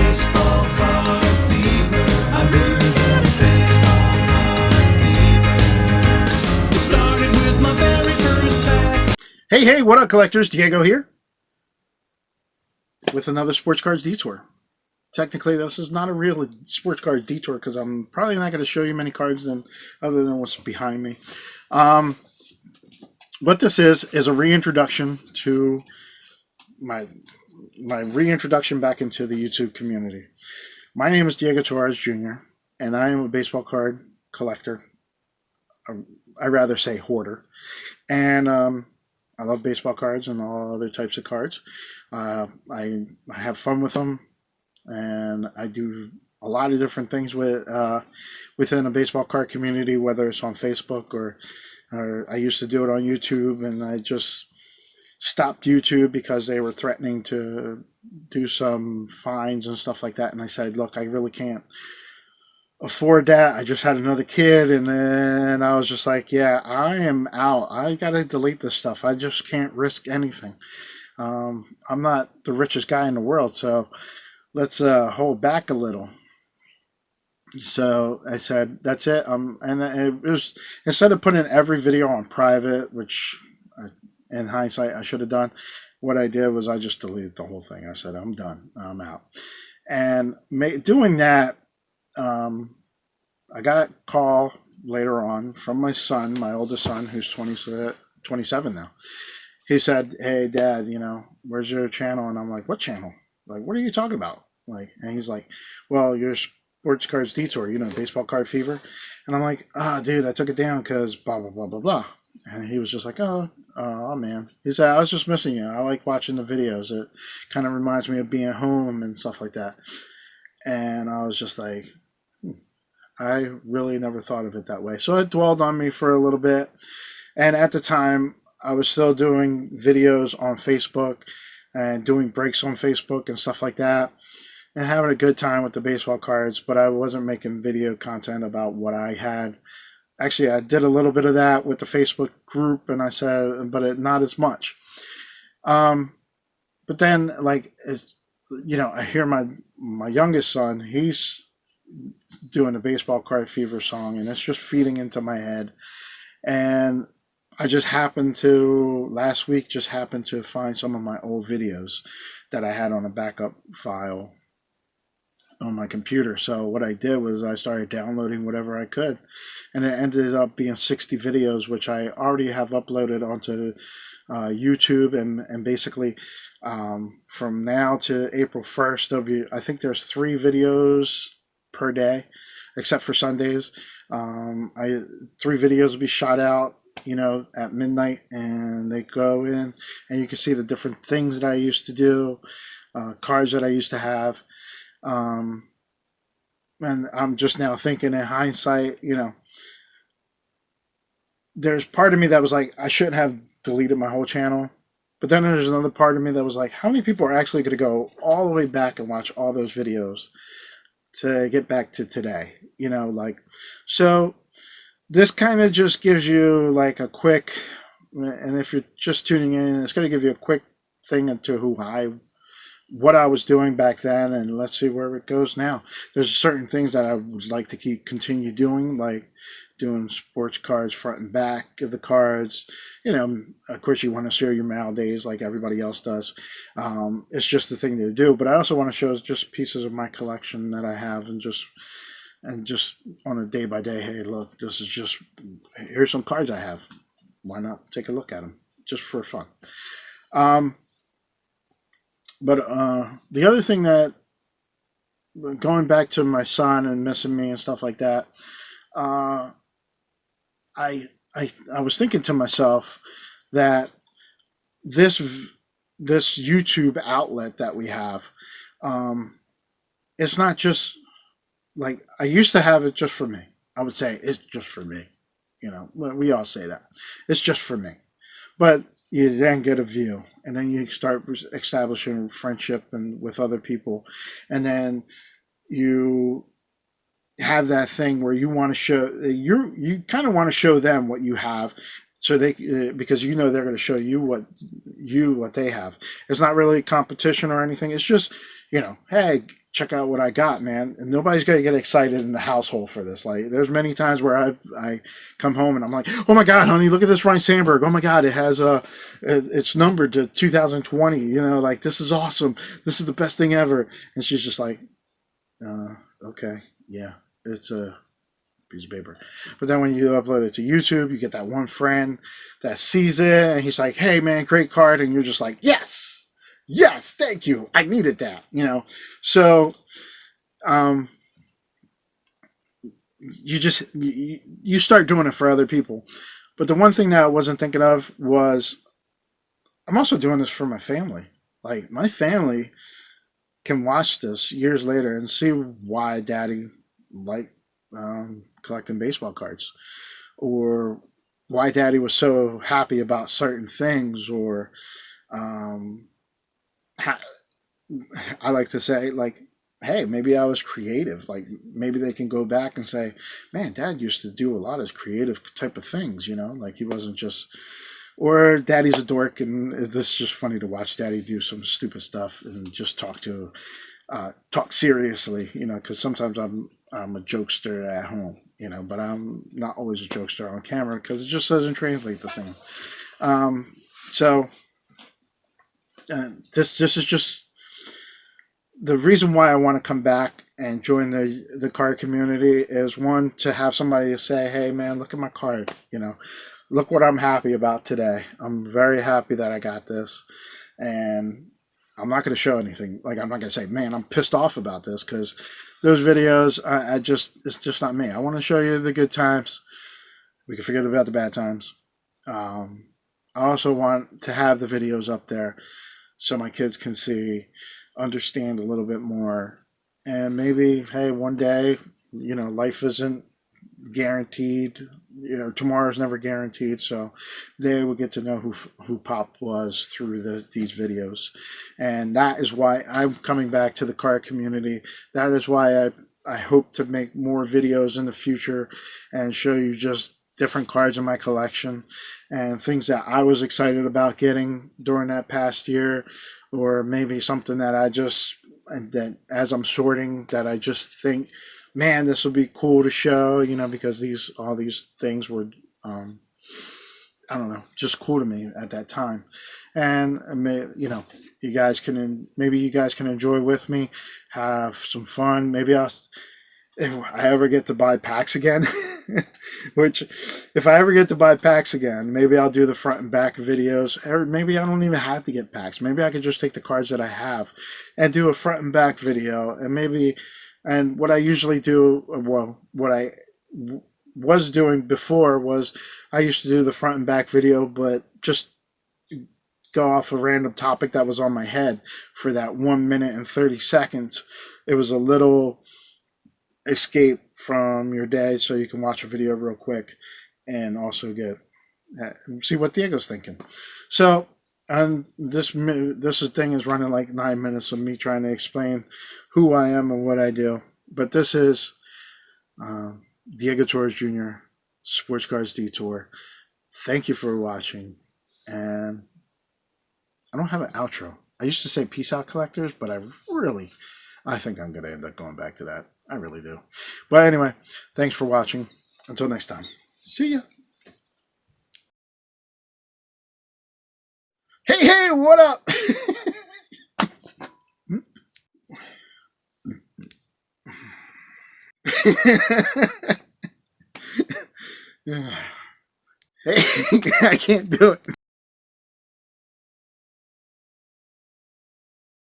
baseball card fever. I really got a baseball card fever. It started with my very first pack. Hey, what up, collectors? Diego here with another Sports Cards Detour. Technically, this is not a real sports card detour because I'm probably not going to show you many cards other than what's behind me. What this is a reintroduction to my reintroduction back into the YouTube community. My name is Diego Torres Jr., and I am a baseball card collector. I rather say hoarder. And I love baseball cards and all other types of cards. I have fun with them, and I do a lot of different things within a baseball card community, whether it's on Facebook or I used to do it on YouTube, and I just stopped YouTube because they were threatening to do some fines and stuff like that. And I said, look, I really can't afford that. I just had another kid, and then I was just like, yeah, I am out. I gotta delete this stuff. I just can't risk anything. I'm not the richest guy in the world, so let's hold back a little. So I said, that's it. And it was, instead of putting every video on private, which in hindsight I should have done, what I did was I just deleted the whole thing. I said, I'm done. I'm out. And doing that, I got a call later on from my son, my oldest son, who's 27 now. He said, hey, Dad, where's your channel? And I'm like, what channel? Like, what are you talking about? And he's like, well, your Sports Cards Detour, Baseball Card Fever. And I'm like, dude, I took it down because blah, blah, blah, blah, blah. And he was just like, oh, man. He said, I was just missing you. I like watching the videos. It kind of reminds me of being home and stuff like that. And I was just like, I really never thought of it that way. So it dwelled on me for a little bit. And at the time, I was still doing videos on Facebook and doing breaks on Facebook and stuff like that, and having a good time with the baseball cards, but I wasn't making video content about what I had. Actually, I did a little bit of that with the Facebook group, and I said, but not as much. But then, I hear my youngest son, he's doing a baseball card fever song, and it's just feeding into my head. And I last week happened to find some of my old videos that I had on a backup file on my computer. So what I did was I started downloading whatever I could, and it ended up being 60 videos, which I already have uploaded onto YouTube, and basically from now to April 1st, I think there's 3 videos per day, except for Sundays. 3 videos will be shot out at midnight, and they go in, and you can see the different things that I used to do, cards that I used to have. And I'm just now thinking in hindsight, there's part of me that was like, I shouldn't have deleted my whole channel. But then there's another part of me that was like, how many people are actually going to go all the way back and watch all those videos to get back to today? So this kind of just gives you like a quick, and if you're just tuning in, it's going to give you a quick thing into what I was doing back then, and let's see where it goes now. There's certain things that I would like to continue doing, like doing sports cards front and back of the cards. Of course you want to share your mail days like everybody else does. It's just the thing to do, but I also want to show just pieces of my collection that I have, and just on a day by day, hey, look, here's some cards I have. Why not take a look at them just for fun? But the other thing that, going back to my son and missing me and stuff like that, I was thinking to myself that this YouTube outlet that we have, it's not just like, I used to have it just for me. I would say it's just for me. We all say that. It's just for me. But you then get a view, and then you start establishing friendship with other people, and then you have that thing where you want to show, you kind of want to show them what you have, So they, because you know they're going to show you what they have. It's not really competition or anything. It's just, hey, check out what I got, man. And nobody's going to get excited in the household for this. Like, there's many times where I come home and I'm like, oh my God, honey, look at this Ryan Sandberg. Oh my God, it's numbered to 2020. Like, this is awesome. This is the best thing ever. And she's just like, okay, yeah, it's a piece of paper. But then when you upload it to YouTube, you get that one friend that sees it and he's like, hey man, great card. And you're just like, yes, thank you. I needed that, So, you start doing it for other people. But the one thing that I wasn't thinking of was I'm also doing this for my family. Like, my family can watch this years later and see why Daddy liked collecting baseball cards, or why Daddy was so happy about certain things, or I like to say, like, hey, maybe I was creative. Like, maybe they can go back and say, man, Dad used to do a lot of creative type of things, like he wasn't just, or Daddy's a dork and this is just funny to watch Daddy do some stupid stuff and just talk seriously, because sometimes I'm a jokester at home, but I'm not always a jokester on camera because it just doesn't translate the same. So this is just the reason why I want to come back and join the card community is, one, to have somebody say, hey man, look at my card, look what I'm happy about today. I'm very happy that I got this, and I'm not going to show anything. Like, I'm not going to say, man, I'm pissed off about this, because those videos, it's just not me. I want to show you the good times. We can forget about the bad times. I also want to have the videos up there so my kids can see, understand a little bit more, and maybe, hey, one day, life isn't guaranteed. Tomorrow's never guaranteed, so they will get to know who Pop was through these videos. And that is why I'm coming back to the card community. That is why I hope to make more videos in the future and show you just different cards in my collection and things that I was excited about getting during that past year, or maybe something that that as I'm sorting, that I just think, man, this will be cool to show, because all these things were, I don't know, just cool to me at that time. And you guys can enjoy with me, have some fun. Maybe if I ever get to buy packs again, which, if I ever get to buy packs again, maybe I'll do the front and back videos, or maybe I don't even have to get packs. Maybe I could just take the cards that I have and do a front and back video. And what I usually do, well, what I was doing before was I used to do the front and back video, but just go off a random topic that was on my head for that 1 minute and 30 seconds. It was a little escape from your day, so you can watch a video real quick and also see what Diego's thinking. So, and this thing is running like 9 minutes of me trying to explain who I am and what I do. But this is Diego Torres Jr., Sports Cards D-tor. Thank you for watching. And I don't have an outro. I used to say peace out, collectors, but I think I'm going to end up going back to that. I really do. But anyway, thanks for watching. Until next time. See ya. Hey, what up? Hey, I can't do it.